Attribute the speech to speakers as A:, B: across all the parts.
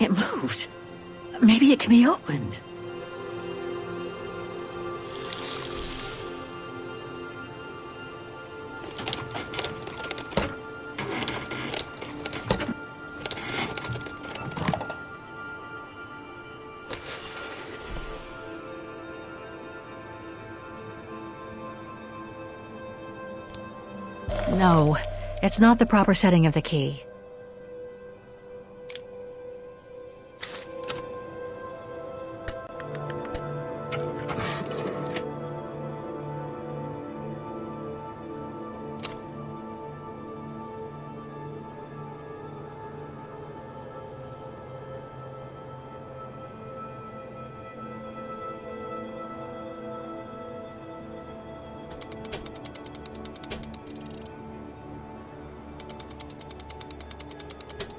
A: It moved. Maybe it can be opened. No, it's not the proper setting of the key.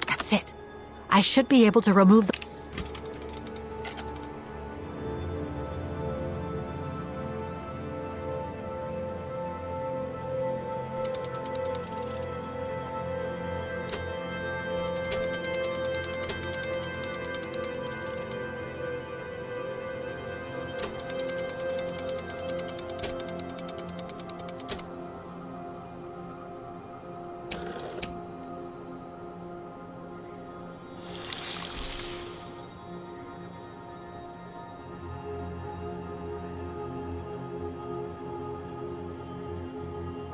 A: That's it. I should be able to remove the...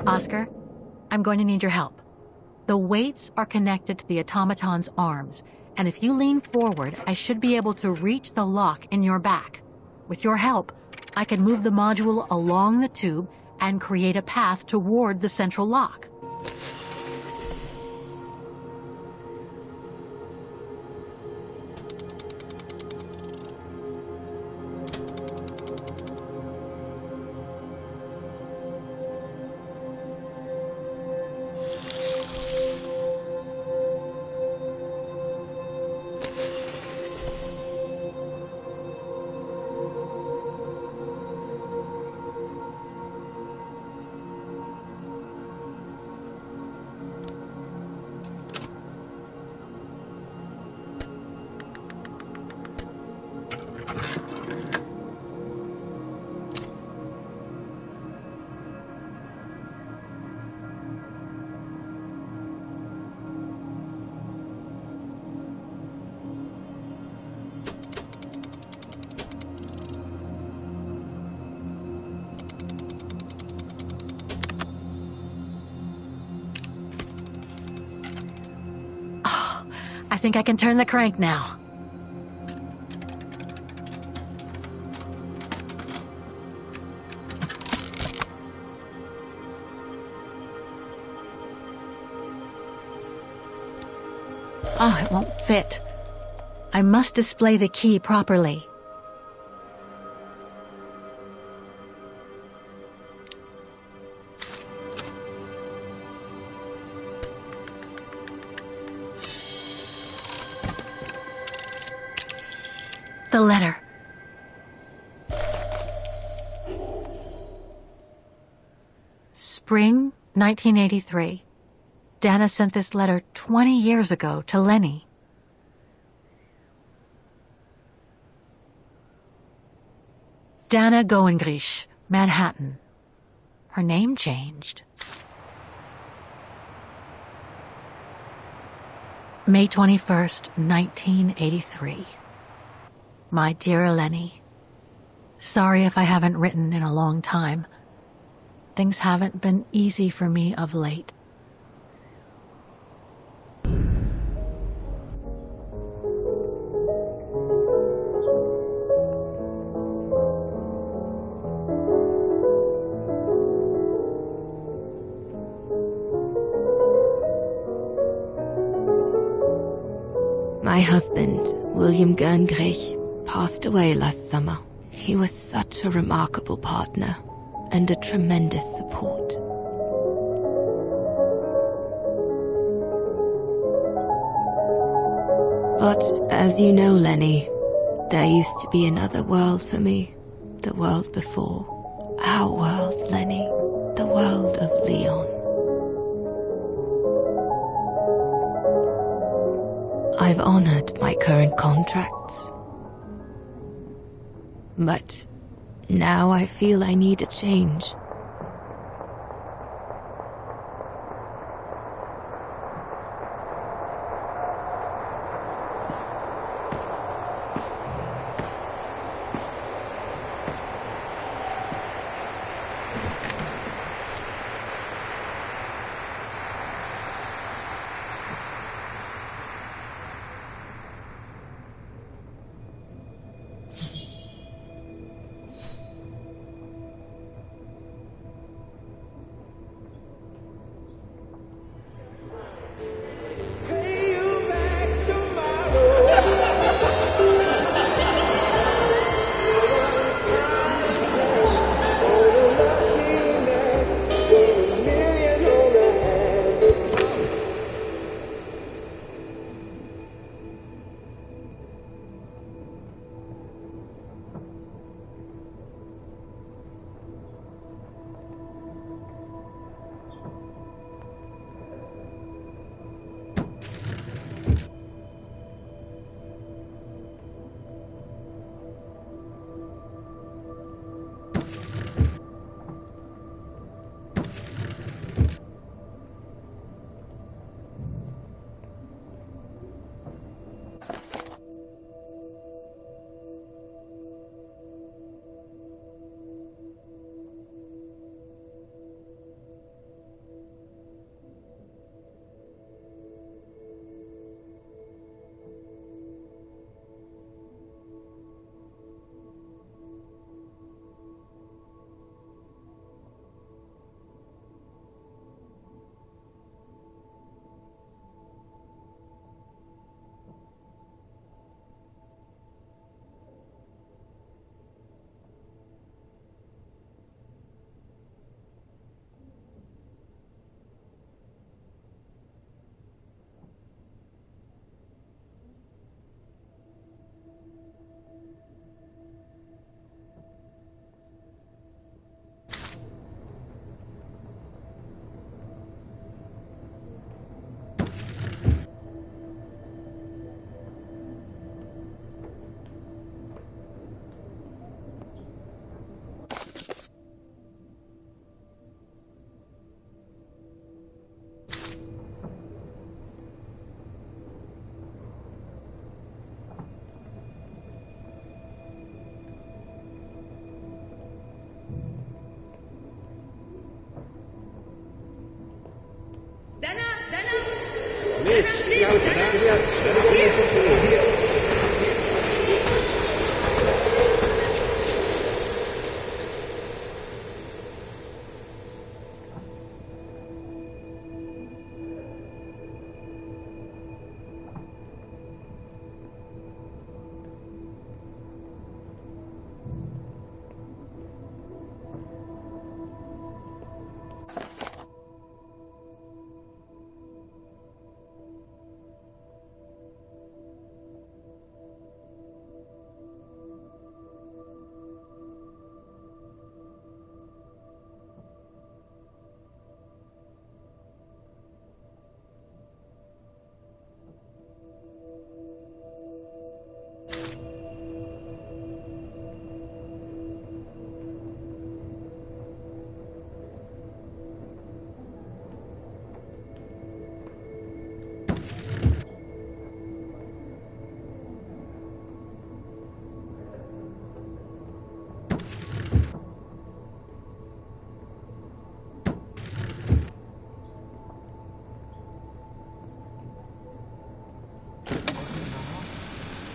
A: Oscar, I'm going to need your help. The weights are connected to the automaton's arms, and if you lean forward, I should be able to reach the lock in your back. With your help, I can move the module along the tube and create a path toward the central lock. I think I can turn the crank now. Oh, it won't fit. I must display the key properly. The letter. Spring 1983. Dana sent this letter 20 years ago to Lenny. Dana Goengrish, Manhattan. Her name changed. May 21st, 1983. My dear Lenny, sorry if I haven't written in a long time. Things haven't been easy for me of late.
B: My husband, William Goengrich, passed away last summer. He was such a remarkable partner and a tremendous support. But as you know, Lenny, there used to be another world for me. The world before. Our world, Lenny. The world of Leon. I've honored my current contracts. But now I feel I need a change.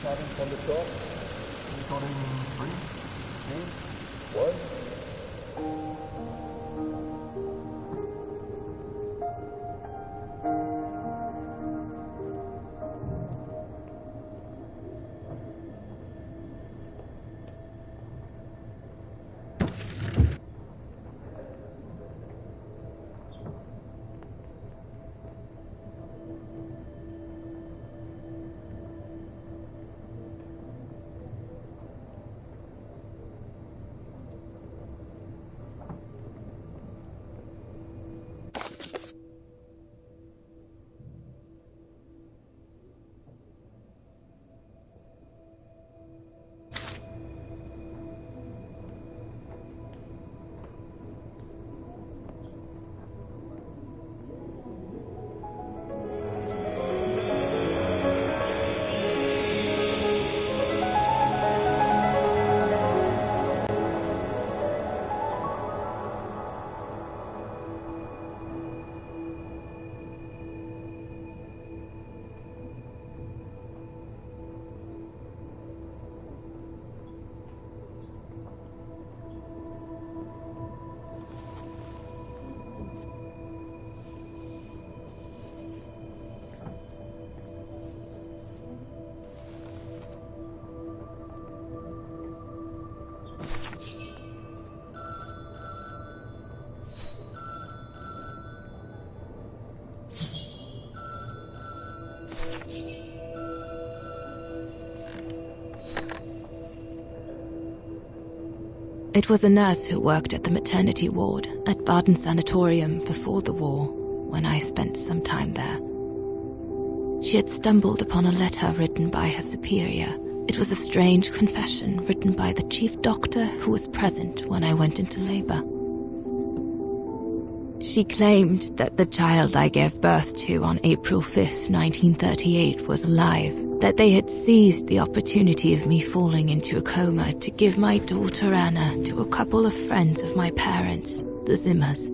C: Starting from the top. Recording 3, 2, 1.
B: It was a nurse who worked at the maternity ward at Baden Sanatorium before the war, when I spent some time there. She had stumbled upon a letter written by her superior. It was a strange confession written by the chief doctor who was present when I went into labor. She claimed that the child I gave birth to on April 5th, 1938 was alive, that they had seized the opportunity of me falling into a coma to give my daughter Anna to a couple of friends of my parents, the Zimmers.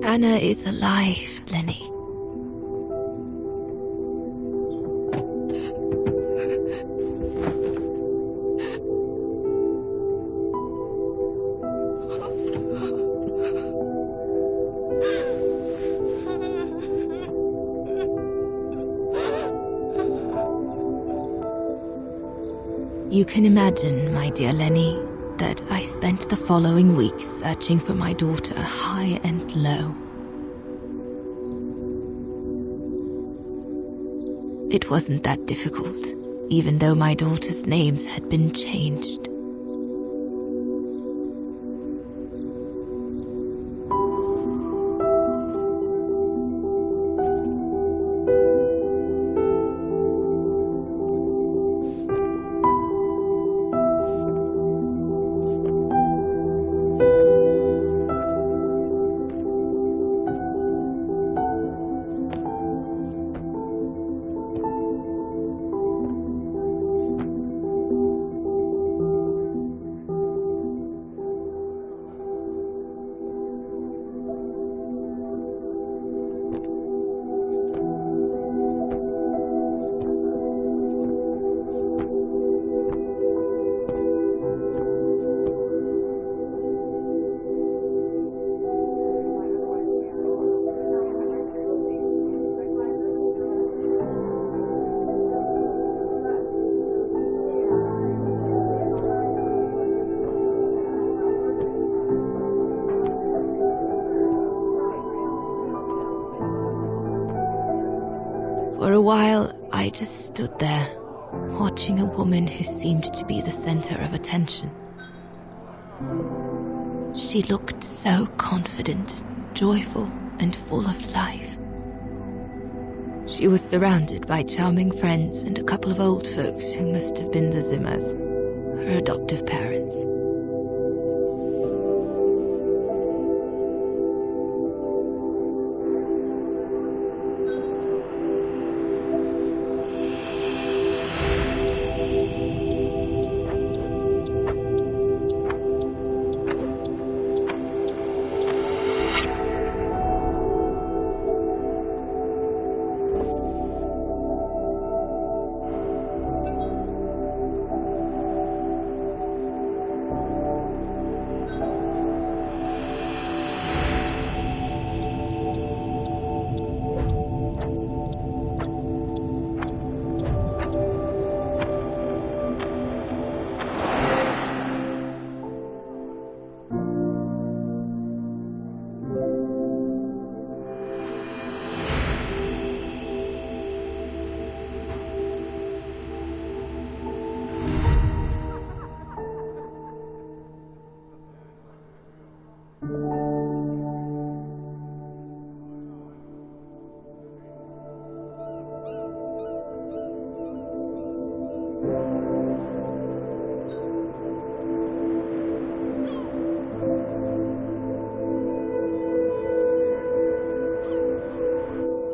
B: Anna is alive, Lenny. You can imagine, my dear Lenny, that I spent the following weeks searching for my daughter high and low. It wasn't that difficult, even though my daughter's names had been changed. For a while, I just stood there, watching a woman who seemed to be the center of attention. She looked so confident, joyful, and full of life. She was surrounded by charming friends and a couple of old folks who must have been the Zimmers, her adoptive parents.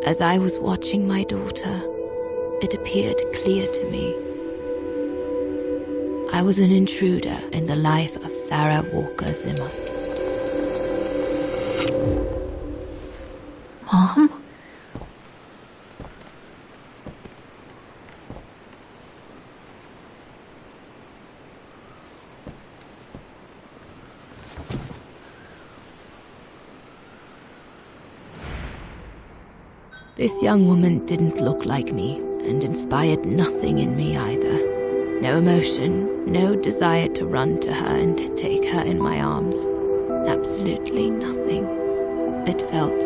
B: As I was watching my daughter, it appeared clear to me. I was an intruder in the life of Sarah Walker Zimmer.
A: Mom?
B: This young woman didn't look like me and inspired nothing in me either. No emotion, no desire to run to her and take her in my arms. Absolutely nothing. It felt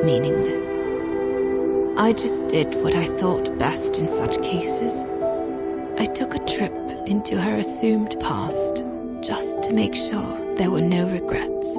B: meaningless. I just did what I thought best in such cases. I took a trip into her assumed past, just to make sure there were no regrets.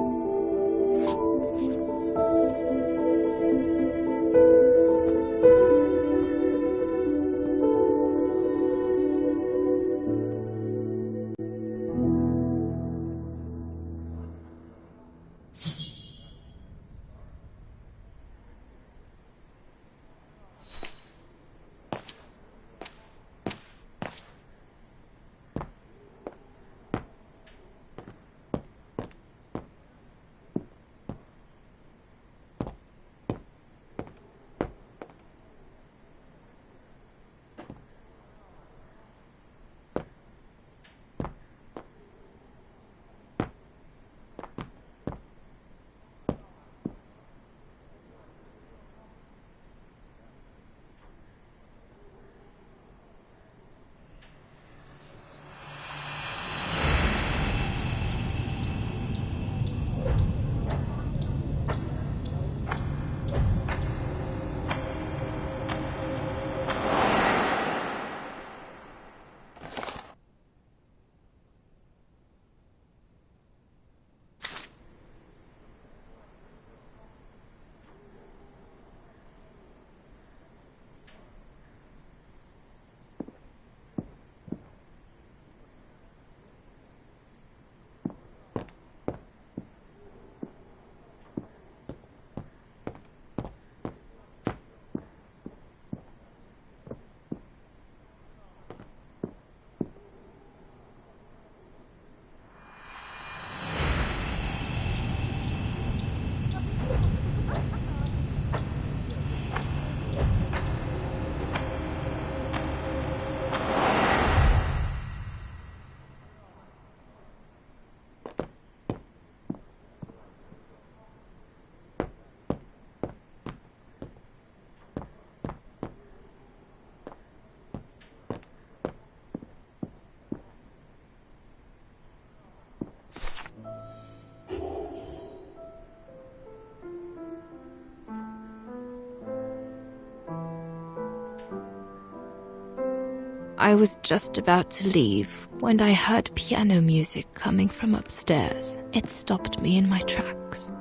B: I was just about to leave when I heard piano music coming from upstairs. It stopped me in my tracks.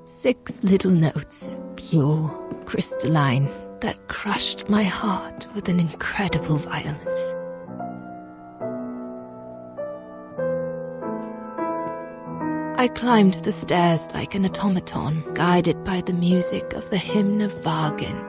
B: Six little notes, pure, crystalline, that crushed my heart with an incredible violence. I climbed the stairs like an automaton, guided by the music of the hymn of Wagner.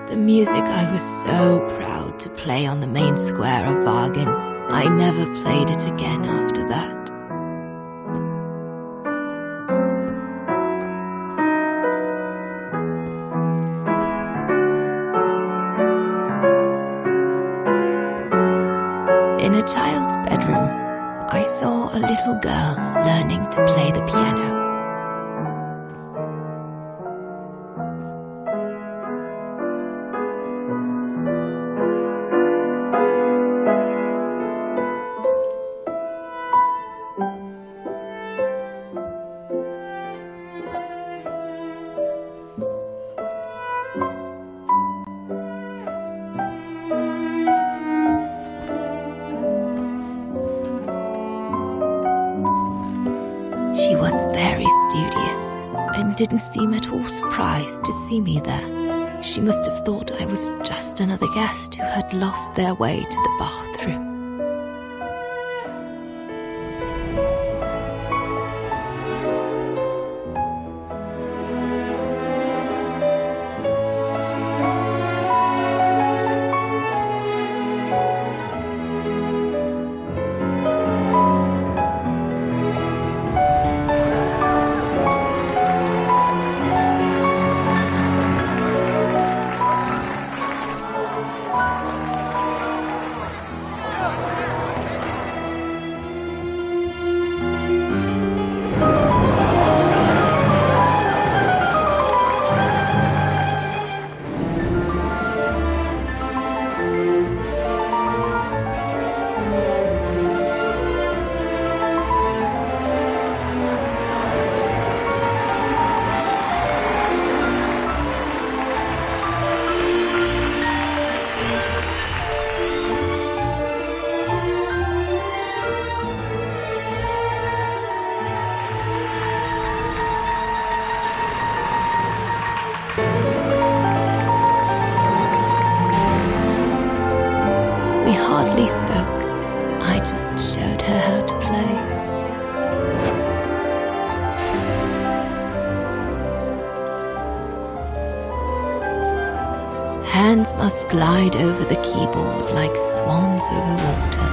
B: The music I was so proud to play on the main square of Wagner. I never played it again after that. In a child's bedroom, I saw a little girl learning to play the piano. She was very studious and didn't seem at all surprised to see me there. She must have thought I was just another guest who had lost their way to the bathroom. nobody spoke. I just showed her how to play. Hands must glide over the keyboard like swans over water.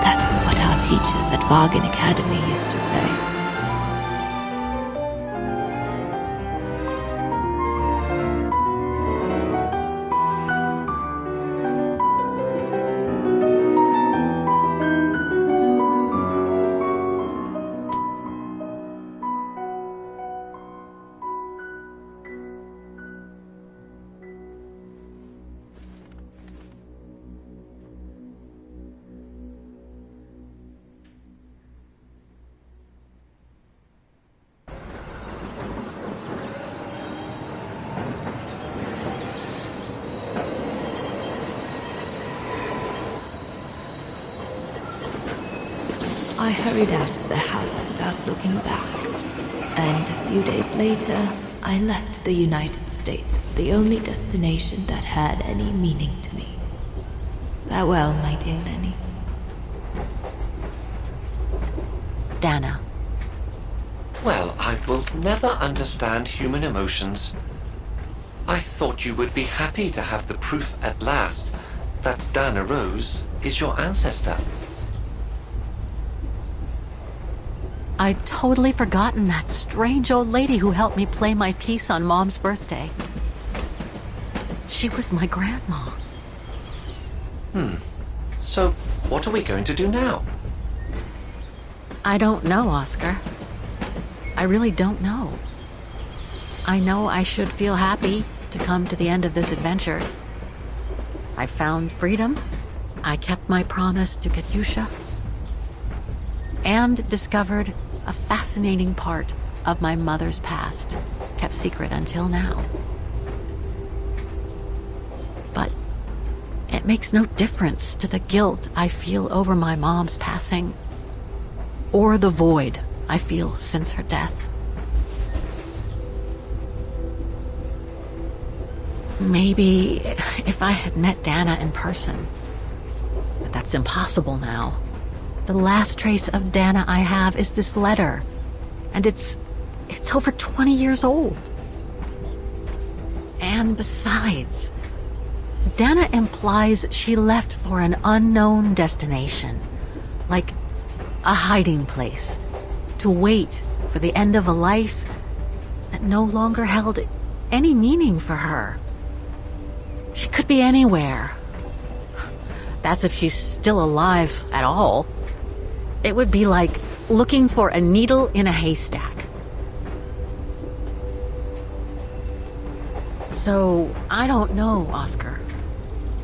B: That's what our teachers at Wagen Academy used to say. I hurried out of the house without looking back, and a few days later, I left the United States for the only destination that had any meaning to me. Farewell, my dear Lenny.
A: Dana.
D: Well, I will never understand human emotions. I thought you would be happy to have the proof at last that Dana Rose is your ancestor.
A: I'd totally forgotten that strange old lady who helped me play my piece on Mom's birthday. She was my grandma.
D: So, what are we going to do now?
A: I don't know, Oscar. I really don't know. I know I should feel happy to come to the end of this adventure. I found freedom. I kept my promise to Katyusha. And discovered a fascinating part of my mother's past, kept secret until now. But it makes no difference to the guilt I feel over my mom's passing, or the void I feel since her death. Maybe if I had met Dana in person, but that's impossible now. The last trace of Dana I have is this letter, and it's over 20 years old. And besides, Dana implies she left for an unknown destination, like a hiding place, to wait for the end of a life that no longer held any meaning for her. She could be anywhere. That's if she's still alive at all. It would be like looking for a needle in a haystack. So, I don't know, Oscar.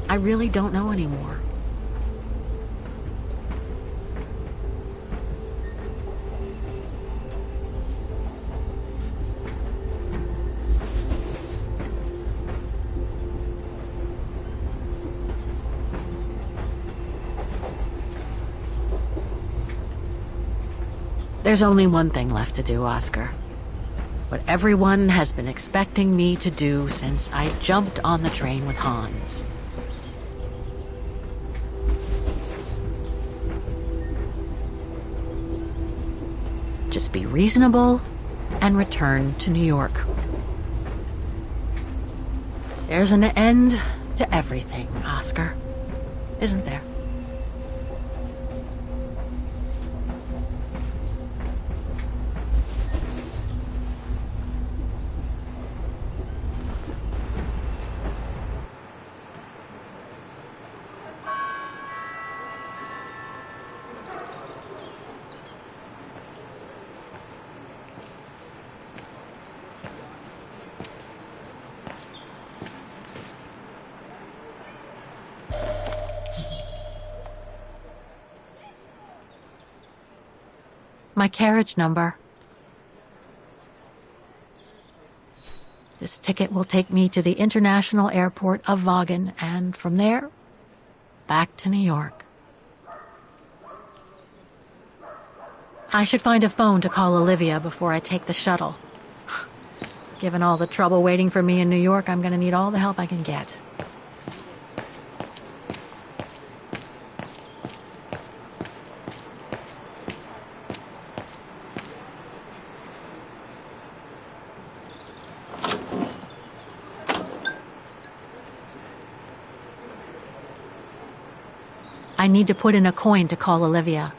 A: I really don't know anymore. There's only one thing left to do, Oscar. What everyone has been expecting me to do since I jumped on the train with Hans. Just be reasonable and return to New York. There's an end to everything, Oscar. Isn't there? My carriage number. This ticket will take me to the international airport of Wagen, and from there, back to New York. I should find a phone to call Olivia before I take the shuttle. Given all the trouble waiting for me in New York, I'm going to need all the help I can get. I need to put in a coin to call Olivia.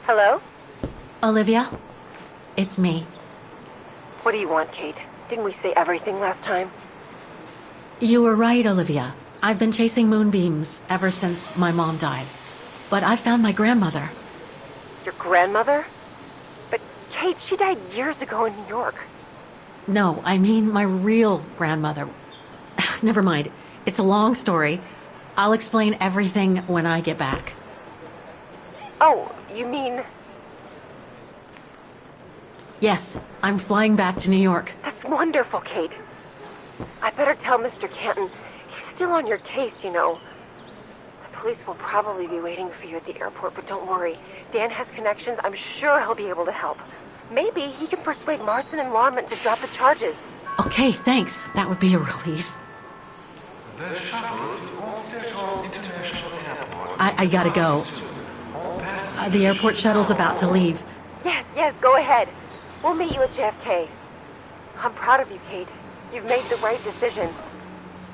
E: Hello?
A: Olivia, it's me.
E: What do you want, Kate? Didn't we say everything last time?
A: You were right, Olivia. I've been chasing moonbeams ever since my mom died. But I found my grandmother.
E: Your grandmother? But, Kate, she died years ago in New York.
A: No, I mean my real grandmother. Never mind. It's a long story. I'll explain everything when I get back.
E: Oh, you mean...
A: Yes, I'm flying back to New York.
E: That's wonderful, Kate. I better tell Mr. Canton. He's still on your case, you know. The police will probably be waiting for you at the airport, but don't worry. Dan has connections. I'm sure he'll be able to help. Maybe he can persuade Marston and Lawman to drop the charges.
A: Okay, thanks. That would be a relief. I gotta go. The airport shuttle's about to leave.
E: Yes, go ahead. We'll meet you at JFK. I'm proud of you, Kate. You've made the right decision.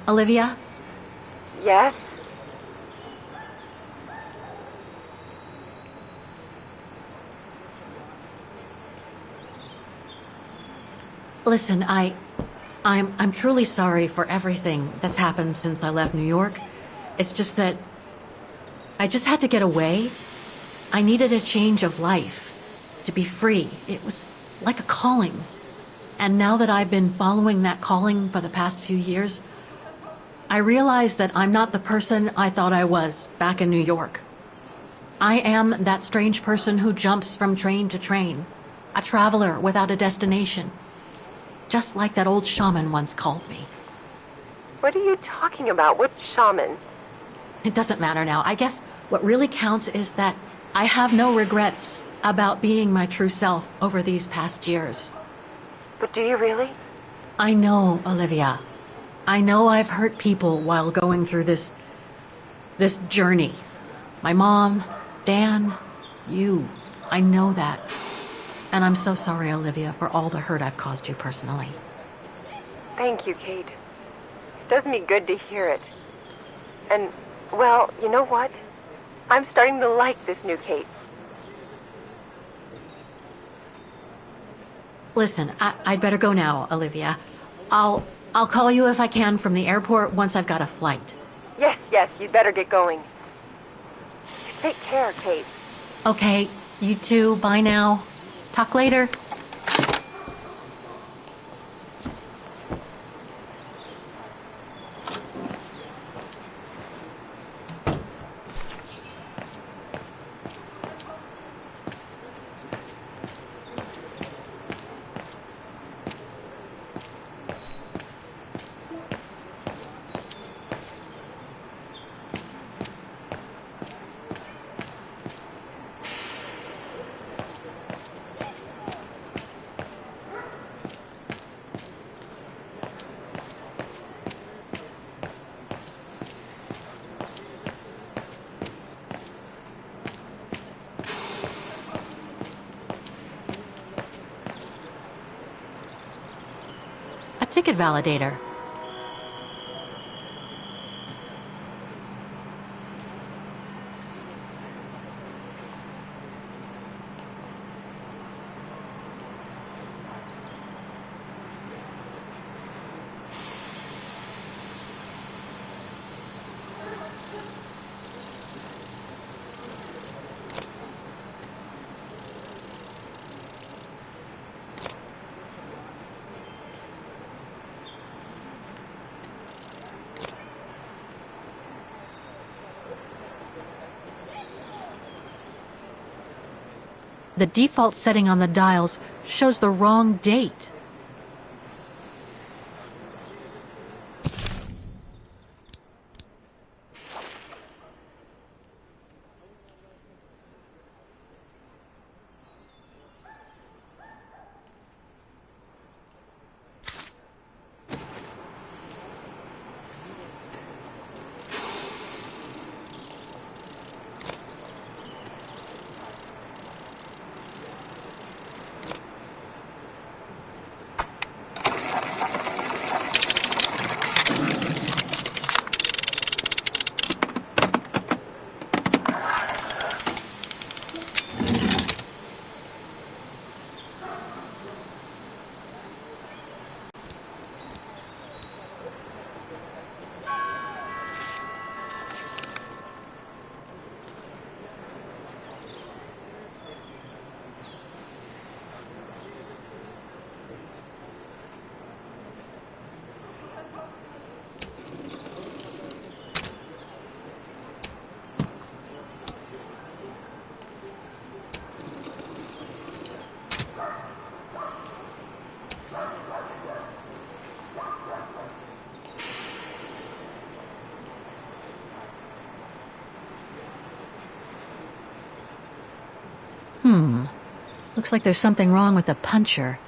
A: Olivia?
E: Yes?
A: Listen, I'm truly sorry for everything that's happened since I left New York. It's just that I just had to get away. I needed a change of life, to be free. It was like a calling. And now that I've been following that calling for the past few years, I realize that I'm not the person I thought I was back in New York. I am that strange person who jumps from train to train, a traveler without a destination, just like that old shaman once called me.
E: What are you talking about? What shaman?
A: It doesn't matter now. I guess what really counts is that I have no regrets about being my true self over these past years.
E: But do you really?
A: I know, Olivia. I know I've hurt people while going through this journey. My mom, Dan, you. I know that. And I'm so sorry, Olivia, for all the hurt I've caused you personally.
E: Thank you, Kate. It does me good to hear it. And, well, you know what? I'm starting to like this new Kate.
A: Listen, I'd better go now, Olivia. I'll call you if I can from the airport once I've got a flight.
E: Yes, you'd better get going. Take care, Kate.
A: Okay, you too. Bye now. Talk later. A ticket validator. The default setting on the dials shows the wrong date. Looks like there's something wrong with the puncher.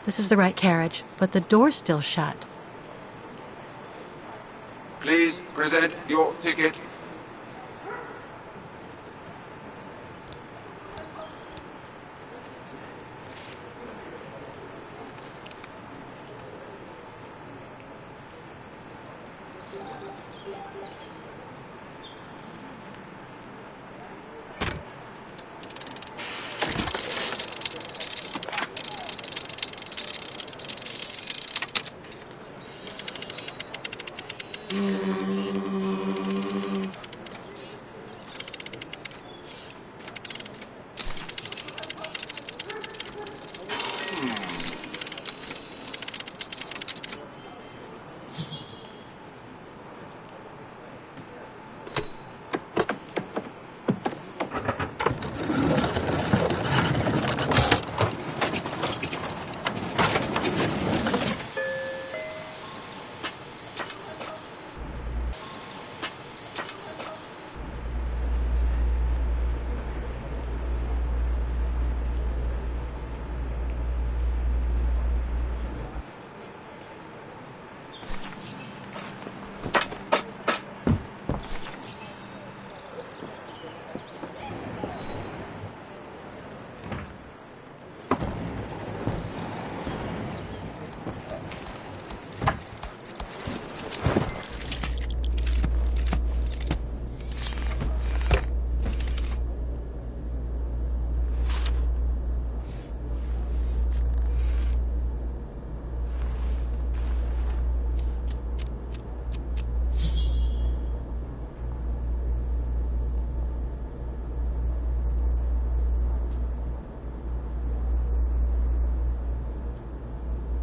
A: This is the right carriage, but the door's still shut.
F: Please present your ticket.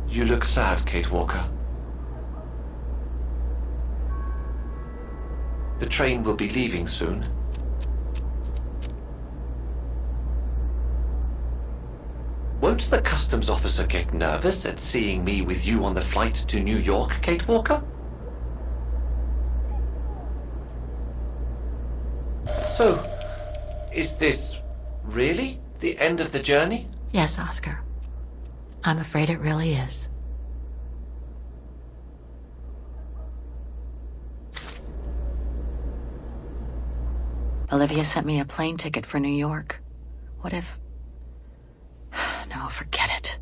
D: You look sad, Kate Walker. The train will be leaving soon. Won't the customs officer get nervous at seeing me with you on the flight to New York, Kate Walker? So, is this really the end of the journey?
A: Yes, Oscar. I'm afraid it really is. Olivia sent me a plane ticket for New York. What if... No, forget it.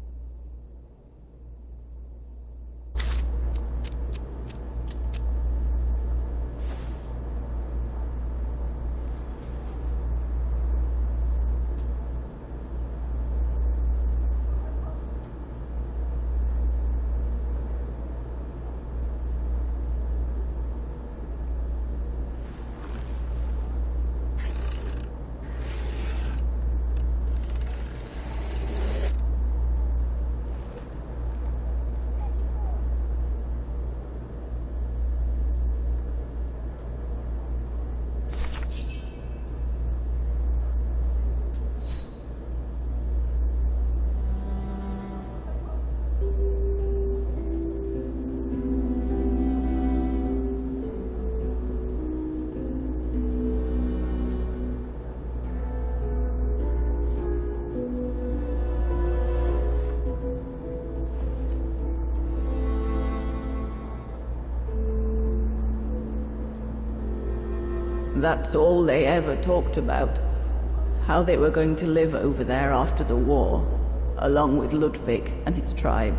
G: That's all they ever talked about. How they were going to live over there after the war, along with Ludwig and his tribe.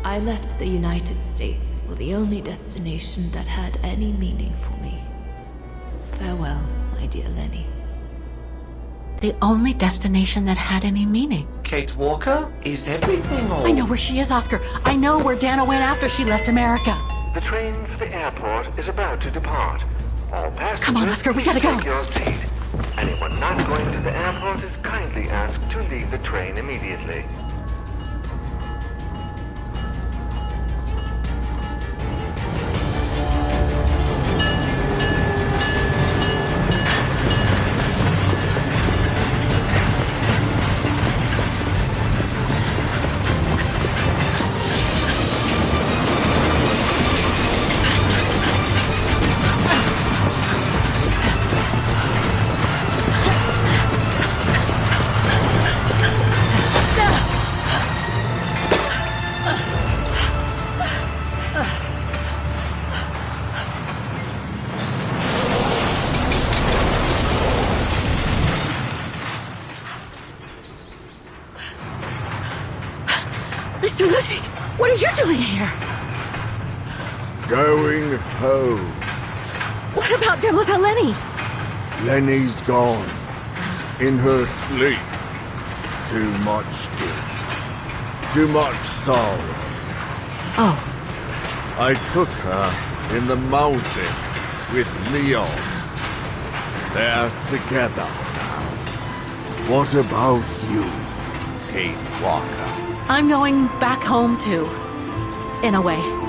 B: I left the United States for the only destination that had any meaning for me. Farewell, my dear Lenny.
A: The only destination that had any meaning.
D: Kate Walker? Is everything all...
A: I know where she is, Oscar. I know where Dana went after she left America.
H: The train for the airport is about to depart. All passengers,
A: Come on, Oscar, we gotta go.
H: take your seat. Anyone not going to the airport is kindly asked to leave the train immediately.
A: Mr. Ludwig, what are you doing here?
I: Going home.
A: What about Demoiselle Lenny?
I: Lenny's gone. In her sleep. Too much guilt. Too much sorrow.
A: Oh,
I: I took her in the mountain with Leon. They're together now. What about you, Kate Walker?
A: I'm going back home too. In a way.